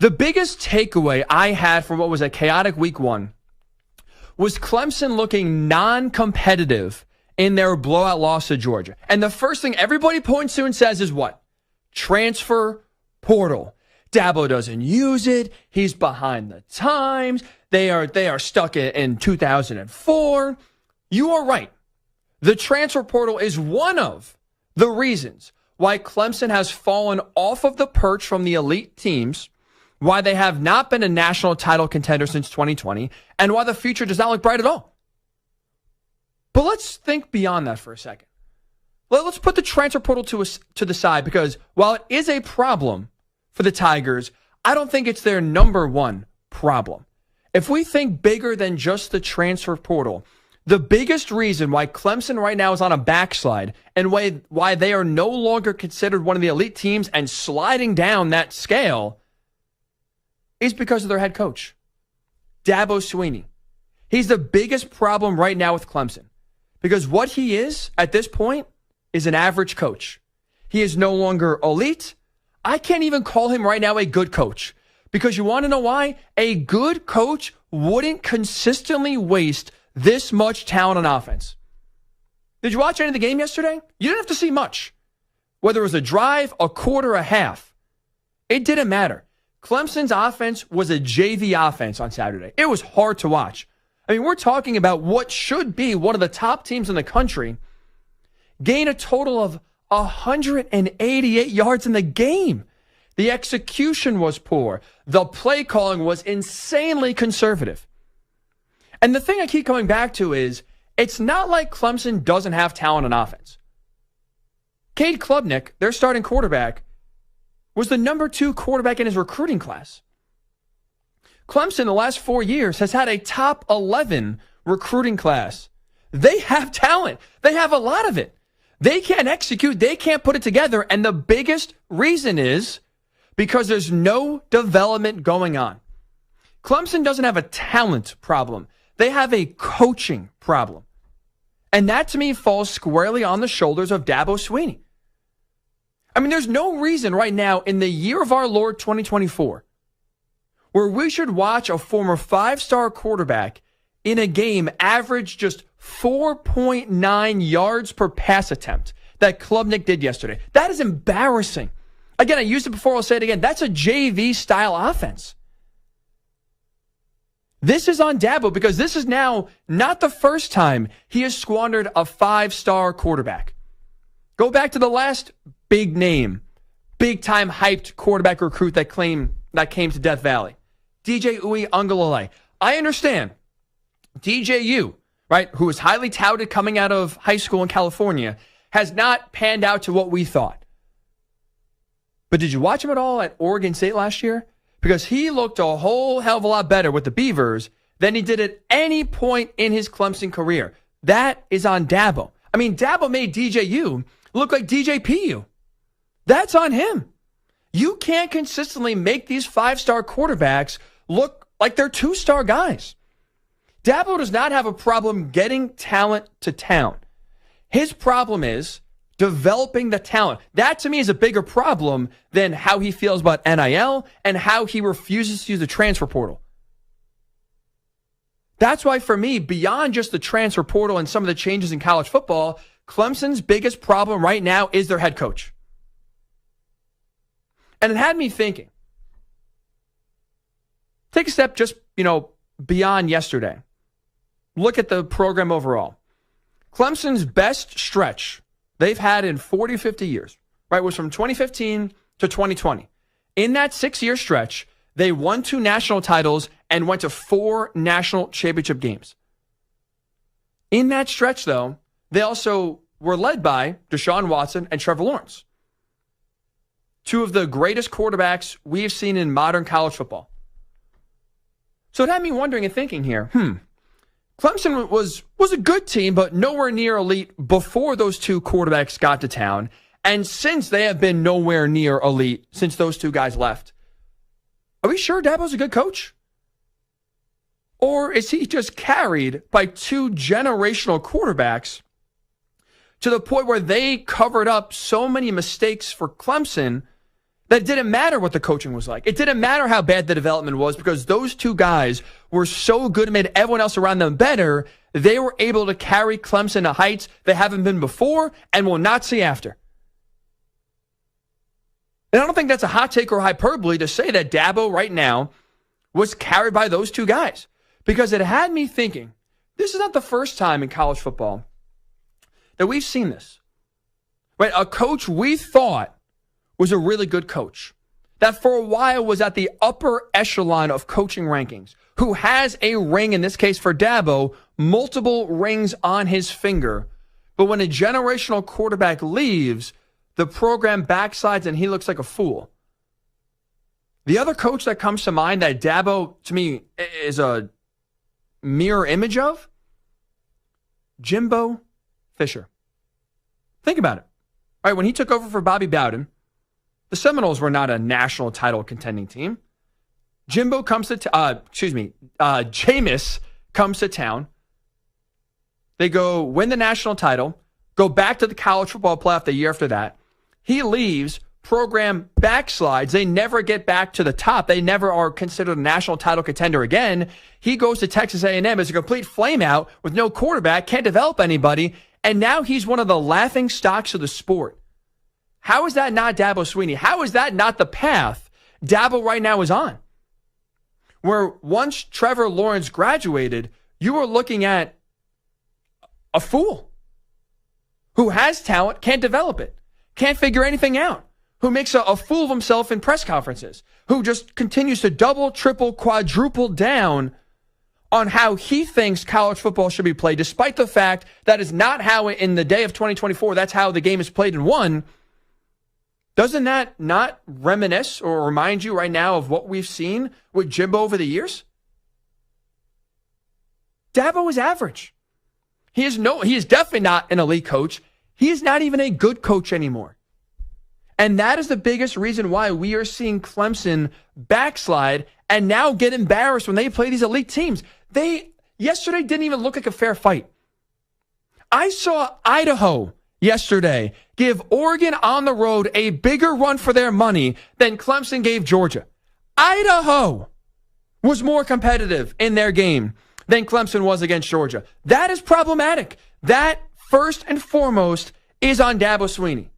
The biggest takeaway I had from what was a chaotic week one was Clemson looking non-competitive in their blowout loss to Georgia. And the first thing everybody points to and says is what? Transfer portal. Dabo doesn't use it. He's behind the times. They are stuck in 2004. You are right. The transfer portal is one of the reasons why Clemson has fallen off of the perch from the elite teams, why they have not been a national title contender since 2020, and why the future does not look bright at all. But let's think beyond that for a second. Let's put the transfer portal to the side, because while it is a problem for the Tigers, I don't think it's their number one problem. If we think bigger than just the transfer portal, the biggest reason why Clemson right now is on a backslide and why they are no longer considered one of the elite teams and sliding down that scale is because of their head coach, Dabo Swinney. He's the biggest problem right now with Clemson because what he is at this point is an average coach. He is no longer elite. I can't even call him right now a good coach because you want to know why? A good coach wouldn't consistently waste this much talent on offense. Did you watch any of the game yesterday? You didn't have to see much. Whether it was a drive, a quarter, a half, it didn't matter. Clemson's offense was a JV offense on Saturday. It was hard to watch. I mean, we're talking about what should be one of the top teams in the country gain a total of 188 yards in the game. The execution was poor. The play calling was insanely conservative. And the thing I keep coming back to is, it's not like Clemson doesn't have talent on offense. Cade Klubnik, their starting quarterback, was the number 2 quarterback in his recruiting class. Clemson, the last 4 years, has had a top 11 recruiting class. They have talent. They have a lot of it. They can't execute. They can't put it together. And the biggest reason is because there's no development going on. Clemson doesn't have a talent problem. They have a coaching problem. And that, to me, falls squarely on the shoulders of Dabo Swinney. I mean, there's no reason right now in the year of our Lord 2024 where we should watch a former 5-star quarterback in a game average just 4.9 yards per pass attempt that Klubnik did yesterday. That is embarrassing. Again, I used it before, I'll say it again. That's a JV-style offense. This is on Dabo because this is now not the first time he has squandered a 5-star quarterback. Go back to the last big name, big-time hyped quarterback recruit that came to Death Valley, DJ Uiagalelei. I understand DJU, right, who was highly touted coming out of high school in California, has not panned out to what we thought. But did you watch him at all at Oregon State last year? Because he looked a whole hell of a lot better with the Beavers than he did at any point in his Clemson career. That is on Dabo. I mean, Dabo made DJU look like DJPU. That's on him. You can't consistently make these 5-star quarterbacks look like they're 2-star guys. Dabo does not have a problem getting talent to town. His problem is developing the talent. That, to me, is a bigger problem than how he feels about NIL and how he refuses to use the transfer portal. That's why, for me, beyond just the transfer portal and some of the changes in college football, Clemson's biggest problem right now is their head coach. And it had me thinking. Take a step just, beyond yesterday. Look at the program overall. Clemson's best stretch they've had in 40, 50 years, right, was from 2015 to 2020. In that 6-year stretch, they won 2 national titles and went to 4 national championship games. In that stretch, though, they also were led by Deshaun Watson and Trevor Lawrence, 2 of the greatest quarterbacks we've seen in modern college football. So it had me wondering and thinking here, Clemson was a good team, but nowhere near elite before those 2 quarterbacks got to town. And since they have been nowhere near elite since those 2 guys left, are we sure Dabo's a good coach? Or is he just carried by 2 generational quarterbacks to the point where they covered up so many mistakes for Clemson That it didn't matter what the coaching was like. It didn't matter how bad the development was because those two guys were so good and made everyone else around them better. They were able to carry Clemson to heights they haven't been before and will not see after. And I don't think that's a hot take or hyperbole to say that Dabo right now was carried by those two guys, because it had me thinking, this is not the first time in college football that we've seen this. Right? A coach we thought was a really good coach, that for a while was at the upper echelon of coaching rankings, who has a ring, in this case for Dabo, multiple rings on his finger. But when a generational quarterback leaves, the program backslides and he looks like a fool. The other coach that comes to mind that Dabo, to me, is a mirror image of, Jimbo Fisher. Think about it. All right, when he took over for Bobby Bowden, the Seminoles were not a national title contending team. Jameis comes to town. They go win the national title, go back to the college football playoff the year after that. He leaves, program backslides. They never get back to the top. They never are considered a national title contender again. He goes to Texas A&M as a complete flameout with no quarterback, can't develop anybody, and now he's one of the laughing stocks of the sport. How is that not Dabo Swinney? How is that not the path Dabo right now is on? Where once Trevor Lawrence graduated, you were looking at a fool who has talent, can't develop it, can't figure anything out, who makes a fool of himself in press conferences, who just continues to double, triple, quadruple down on how he thinks college football should be played, despite the fact that is not how in the day of 2024, that's how the game is played and won. Doesn't that not reminisce or remind you right now of what we've seen with Jimbo over the years? Dabo is average. He is definitely not an elite coach. He is not even a good coach anymore. And that is the biggest reason why we are seeing Clemson backslide and now get embarrassed when they play these elite teams. They yesterday didn't even look like a fair fight. I saw Idaho yesterday give Oregon on the road a bigger run for their money than Clemson gave Georgia. Idaho was more competitive in their game than Clemson was against Georgia. That is problematic. That, first and foremost, is on Dabo Swinney.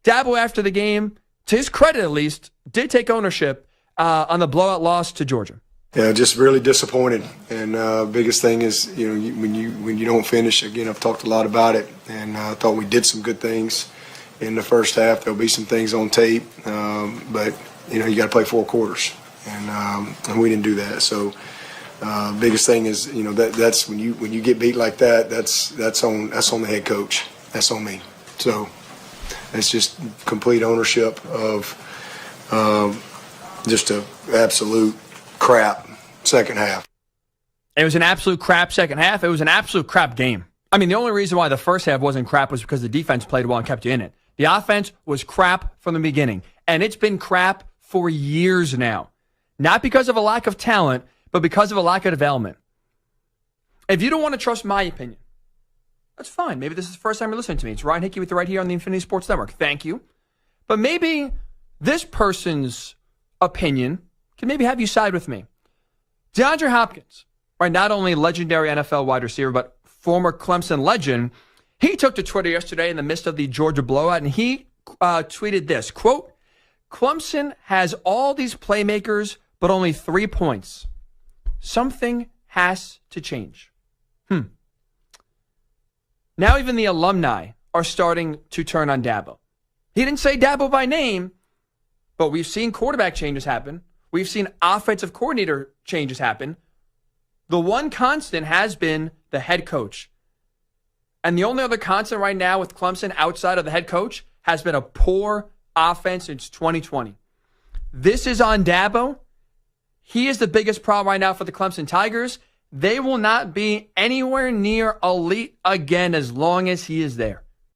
Dabo, after the game, to his credit at least, did take ownership on the blowout loss to Georgia. Yeah, just really disappointed. And biggest thing is, when you don't finish. Again, I've talked a lot about it, and I thought we did some good things in the first half. There'll be some things on tape, but you got to play 4 quarters, and we didn't do that. So biggest thing is, that's when you get beat like that. That's on the head coach. That's on me. So it's just complete ownership of just an absolute crap second half. It was an absolute crap second half. It was an absolute crap game. I mean, the only reason why the first half wasn't crap was because the defense played well and kept you in it. The offense was crap from the beginning, and it's been crap for years now. Not because of a lack of talent, but because of a lack of development. If you don't want to trust my opinion, that's fine. Maybe this is the first time you're listening to me. It's Ryan Hickey with you right here on the Infinity Sports Network. Thank you. But maybe this person's opinion can maybe have you side with me. DeAndre Hopkins, right? Not only legendary NFL wide receiver, but former Clemson legend. He took to Twitter yesterday in the midst of the Georgia blowout, and he tweeted this, quote, "Clemson has all these playmakers, but only 3 points. Something has to change." Now even the alumni are starting to turn on Dabo. He didn't say Dabo by name, but we've seen quarterback changes happen. We've seen offensive coordinator changes happen. The one constant has been the head coach. And the only other constant right now with Clemson outside of the head coach has been a poor offense since 2020. This is on Dabo. He is the biggest problem right now for the Clemson Tigers. They will not be anywhere near elite again as long as he is there.